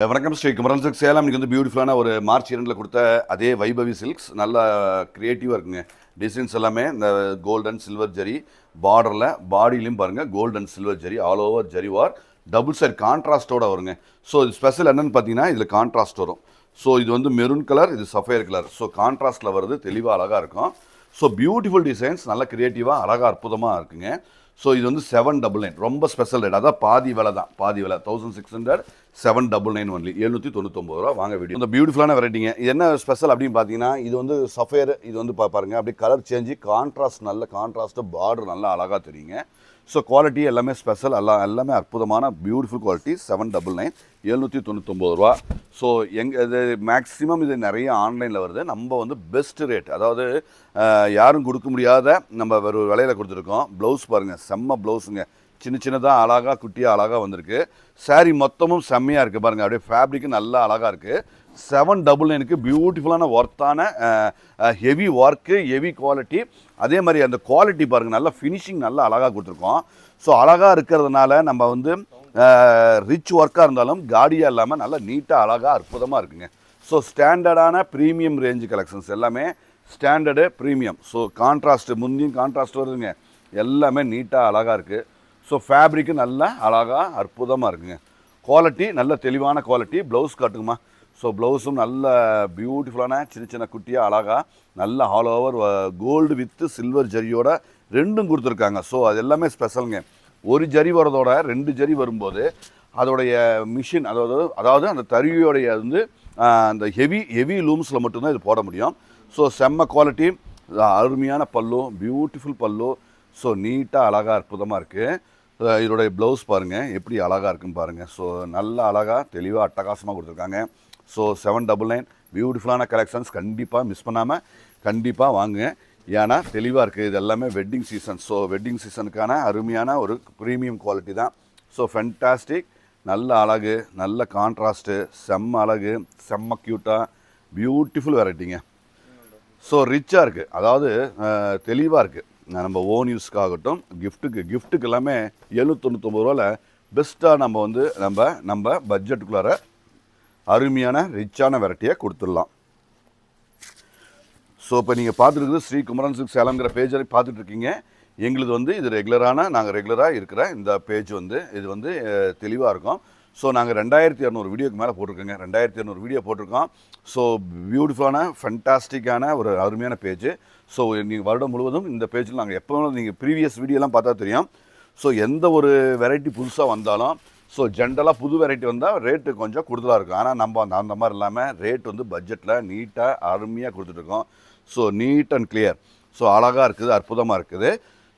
வணக்கம் ஸ்ரீ குமரன் சில்க்ஸ் சேலம். இன்றைக்கி வந்து பியூட்டிஃபுல்லான ஒரு மார்ச் 2 கொடுத்த அதே வைபவி சில்க்ஸ். நல்லா க்ரியேட்டிவாக இருக்குங்க. டிசைன்ஸ் எல்லாமே இந்த கோல்ட் அண்ட் சில்வர் ஜரி பார்டரில், பாடியிலையும் பாருங்கள் gold and silver zari all over zari வார் டபுள் சைட் கான்ட்ராஸ்ட்டோடு வருங்க. ஸோ இது ஸ்பெஷல் என்னென்னு பார்த்தீங்கன்னா இதில் கான்ட்ராஸ்ட் வரும். ஸோ இது வந்து மெரூன் கலர், இது சஃபயர் கலர். ஸோ கான்ட்ராஸ்ட்டில் வருது, தெளிவாக அழகாக இருக்கும். ஸோ பியூட்டிஃபுல் டிசைன்ஸ், நல்ல க்ரியேட்டிவாக அழகாக அற்புதமாக இருக்குங்க. ஸோ இது வந்து 799 ரொம்ப ஸ்பெஷல் ரேட். அதான் பாதி விலை தான், பாதி விலை 1600, 799 ஒன்லி, 799 ரூபா. வாங்க வீடியோ. இந்த பியூட்டிஃபுல்லான வெரைட்டிங்க. இது என்ன ஸ்பெஷல் அப்படின்னு பார்த்தீங்கன்னா, இது வந்து சஃபயர், இது வந்து பாருங்க அப்படியே கலர் சேஞ்சு, கான்ட்ராஸ்ட் நல்ல கான்ட்ராஸ்ட்டு, பார்டர் நல்லா அழகாக தெரியுங்க. ஸோ குவாலிட்டி எல்லாமே ஸ்பெஷல், எல்லாமே அற்புதமான பியூட்டிஃபுல் குவாலிட்டி. 799, 799 ரூபா. ஸோ இது மேக்ஸிமம் இது நிறைய ஆன்லைனில் வருது. நம்ம வந்து பெஸ்ட் ரேட், அதாவது யாரும் கொடுக்க முடியாத நம்ம ஒரு விலையில் கொடுத்துருக்கோம். ப்ளவுஸ் பாருங்கள், செம்ம ப்ளவுஸுங்க. சின்னதாக அழகாக குட்டியாக அழகாக வந்திருக்கு. சாரீ மொத்தமும் செம்மையாக இருக்குது பாருங்கள். அப்படியே ஃபேப்ரிக்கு நல்லா அழகாக இருக்குது. 799க்கு பியூட்டிஃபுல்லான ஒர்த்தான ஹெவி ஒர்க்கு, ஹெவி குவாலிட்டி. அதே மாதிரி அந்த குவாலிட்டி பாருங்கள், நல்லா ஃபினிஷிங் நல்லா அழகாக கொடுத்துருக்கோம். ஸோ அழகாக இருக்கிறதுனால நம்ம வந்து ரிச் ஒர்க்காக இருந்தாலும் காடியாக இல்லாமல் நல்லா நீட்டாக அழகாக அற்புதமாக இருக்குங்க. ஸோ ஸ்டாண்டர்டான ப்ரீமியம் ரேஞ்சு கலெக்ஷன்ஸ் எல்லாமே ஸ்டாண்டர்டு ப்ரீமியம். ஸோ கான்ட்ராஸ்ட்டு முந்தியும் கான்ட்ராஸ்ட் வருதுங்க. எல்லாமே நீட்டாக அழகாக இருக்குது. ஸோ ஃபேப்ரிக்கு நல்லா அழகாக அற்புதமாக இருக்குங்க. குவாலிட்டி நல்ல தெளிவான குவாலிட்டி. ப்ளவுஸ் காட்டுங்கம்மா. ஸோ ப்ளவுஸும் நல்ல பியூட்டிஃபுல்லான சின்ன குட்டியாக அழகாக நல்ல all over gold with silver ஜரியோட ரெண்டும் கொடுத்துருக்காங்க. ஸோ அது எல்லாமே ஸ்பெஷலுங்க. ஒரு ஜரி வரதோட 2 ஜரி வரும்போது அதோடைய மிஷின், அதாவது அந்த தறியோடைய வந்து அந்த ஹெவி லூம்ஸில் மட்டும்தான் இது போட முடியும். ஸோ செம்ம குவாலிட்டி, அருமையான பல்லு, பியூட்டிஃபுல் பல்லு. ஸோ நீட்டாக அழகாக அற்புதமாக இருக்குது. இதோடைய ப்ளவுஸ் பாருங்கள் எப்படி அழகாக இருக்குன்னு பாருங்கள். ஸோ நல்லா அழகாக தெளிவாக அட்டகாசமாக கொடுத்துருக்காங்க. ஸோ 799 பியூட்டிஃபுல்லான கலெக்ஷன்ஸ். கண்டிப்பாக மிஸ் பண்ணாமல் கண்டிப்பாக வாங்குங்க. ஏன்னா தெளிவாக இருக்குது. இது எல்லாமே வெட்டிங் சீசன். ஸோ வெட்டிங் சீசனுக்கான அருமையான ஒரு ப்ரீமியம் குவாலிட்டி தான். ஸோ ஃபென்டாஸ்டிக், நல்ல அழகு, நல்ல கான்ட்ராஸ்ட்டு, செம்ம அழகு, செம்ம க்யூட்டாக பியூட்டிஃபுல் வெரைட்டிங்க. ஸோ ரிச்சாக இருக்குது, அதாவது தெளிவாக இருக்குது. நம்ம ஓன் யூஸ்க்காகட்டும், கிஃப்ட்டுக்கு எல்லாமே 799 ரூபாவில் பெஸ்ட்டாக நம்ம வந்து நம்ம பட்ஜெட்டுக்குள்ளார அருமையான ரிச்சான வெரைட்டியை கொடுத்துடலாம். ஸோ இப்போ நீங்கள் பார்த்துருக்குது ஸ்ரீ குமரன் சில்க்ஸ் சேலம்ங்கிற பேஜை பார்த்துட்ருக்கீங்க. எங்களுது வந்து இது நாங்கள் ரெகுலராக இருக்கிற இந்த பேஜ் வந்து இது வந்து தெளிவாக இருக்கும். ஸோ நாங்கள் 2200 வீடியோக்கு மேலே போட்டிருக்கோங்க. 2200 வீடியோ போட்டிருக்கோம். ஸோ பியூட்டிஃபுல்லான ஃபென்டாஸ்டிக்கான ஒரு அருமையான பேஜ். ஸோ நீங்கள் வருடம் முழுவதும் இந்த பேஜில் நாங்கள் எப்போ நீங்கள் ப்ரீவியஸ் வீடியோலாம் பார்த்தா தெரியும். ஸோ எந்த ஒரு வெரைட்டி புதுசாக வந்தாலும், ஸோ ஜென்ரலாக புது வெரைட்டி வந்தால் ரேட்டு கொஞ்சம் கூடுதலாக இருக்கும். ஆனால் நம்ம அந்த மாதிரி இல்லாமல் ரேட் வந்து பட்ஜெட்டில் நீட்டாக அருமையாக கொடுத்துட்ருக்கோம். So neat and clear. So அழகாக இருக்குது, அற்புதமாக இருக்குது.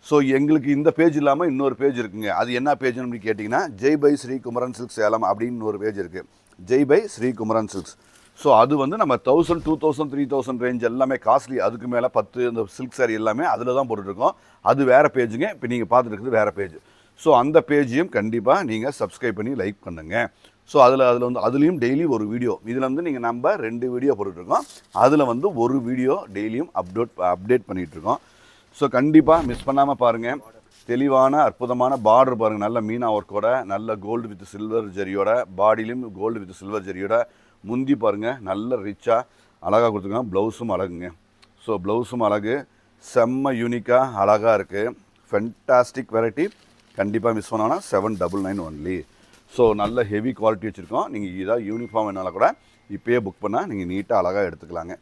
ஸோ எங்களுக்கு இந்த பேஜ் இல்லாமல் இன்னொரு பேஜ் இருக்குங்க. அது என்ன பேஜ்னு அப்படி கேட்டிங்கன்னா, ஜெய் பை ஸ்ரீ குமரன் சில்க்ஸ் சேலம் அப்படின்னு ஒரு பேஜ் இருக்குது. Jai by Sri Kumaran silks. So அது வந்து நம்ம 1000, 2000, 3000 ரேஞ்ச் எல்லாமே காஸ்ட்லி. அதுக்கு மேலே 10 இந்த சில்க் சாரி எல்லாமே அதில் தான் போட்டுட்ருக்கோம். அது வேறு பேஜுங்க. இப்போ நீங்கள் பார்த்துட்டு இருக்குது வேறு பேஜ். ஸோ அந்த பேஜையும் கண்டிப்பாக நீங்கள் சப்ஸ்கிரைப் பண்ணி லைக் பண்ணுங்கள். ஸோ அதில் வந்து அதுலேயும் டெய்லி ஒரு வீடியோ, இதில் வந்து நீங்கள் நம்ம 2 வீடியோ போட்டுட்ருக்கோம். அதில் வந்து ஒரு வீடியோ டெய்லியும் அப்டேட் பண்ணிகிட்ருக்கோம். ஸோ கண்டிப்பாக மிஸ் பண்ணாமல் பாருங்கள். தெளிவான அற்புதமான பார்டர் பாருங்கள், நல்ல மீனா ஒர்க்கோட, நல்ல கோல்டு வித் சில்வர் ஜரியோட, பாடியிலையும் கோல்டு வித் சில்வர் ஜரியோட, முந்தி பாருங்கள் நல்ல ரிச்சாக அழகாக கொடுத்துருக்காங்க. ப்ளவுஸும் அழகுங்க. ஸோ ப்ளவுஸும் அழகு, செம்ம யூனிக்காக அழகாக இருக்குது. Fantastic variety. கண்டிப்பாக மிஸ் பண்ணோன்னா 799 ஒன்லி. ஸோ நல்ல ஹெவி குவாலிட்டி வச்சுருக்கோம். நீங்கள் இதாக யூனிஃபார்ம் வேணாலும் கூட இப்போயே புக் பண்ணால் நீங்கள் நீட்டாக அழகாக எடுத்துக்கலாங்க.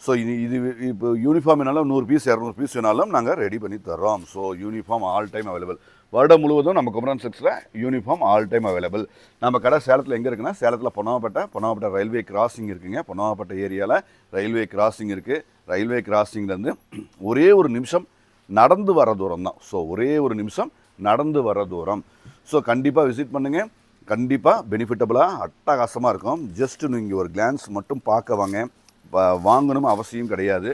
ஸோ இது இப்போ யூனிஃபார்ம் வேணாலும் 100 பீஸ் 200 பீஸ் வேணாலும் நாங்கள் ரெடி பண்ணி தர்றோம். So uniform all time available. வருடம் முழுவதும் நம்ம குமரன் சில்க்ஸில் யூனிஃபார்ம் ஆல் டைம் அவைலபிள். நம்ம கடை சேலத்தில் எங்கே இருக்குன்னா, சேலத்தில் பொன்னவாப்பேட்டை ரயில்வே கிராசிங் இருக்குங்க. பொன்னவாப்பேட்டை ஏரியாவில் ரயில்வே கிராசிங் இருக்குது. ரயில்வே கிராசிங்லேருந்து ஒரே ஒரு நிமிஷம் நடந்து வர தூரம் தான். ஸோ ஒரே ஒரு நிமிஷம் நடந்து வர தூரம். ஸோ கண்டிப்பாக விசிட் பண்ணுங்கள். கண்டிப்பாக பெனிஃபிட்டபுளாக அட்டகாசமாக இருக்கும். ஜஸ்ட்டு நீங்கள் ஒரு கிளான்ஸ் மட்டும் பார்க்க வாங்க. வாங்கணும் அவசியம் கிடையாது.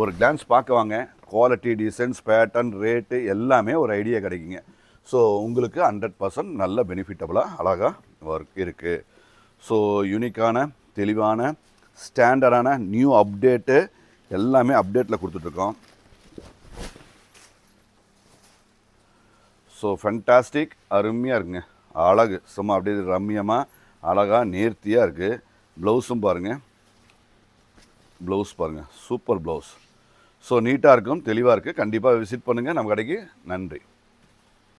ஒரு கிளான்ஸ் பார்க்க வாங்க. குவாலிட்டி, டிசைன்ஸ், பேட்டர்ன், ரேட்டு எல்லாமே ஒரு ஐடியா கிடைக்குங்க. ஸோ உங்களுக்கு 100% நல்ல பெனிஃபிட்டபுளாக அழகாக ஒர்க் இருக்குது. ஸோ யூனிக்கான தெளிவான ஸ்டாண்டர்டான நியூ அப்டேட்டு எல்லாமே அப்டேட்டில் கொடுத்துட்ருக்கோம். ஸோ ஃபென்டாஸ்டிக், அருமையாக இருக்குங்க. அழகு சும்மா அப்படியே ரம்மியமாக அழகாக நேர்த்தியாக இருக்குது. ப்ளவுஸும் பாருங்கள், ப்ளவுஸ் பாருங்கள், சூப்பர் ப்ளவுஸ். ஸோ நீட்டாக இருக்கும், தெளிவாக இருக்குது. கண்டிப்பாக விசிட் பண்ணுங்கள் நம்ம கடைக்கு. நன்றி.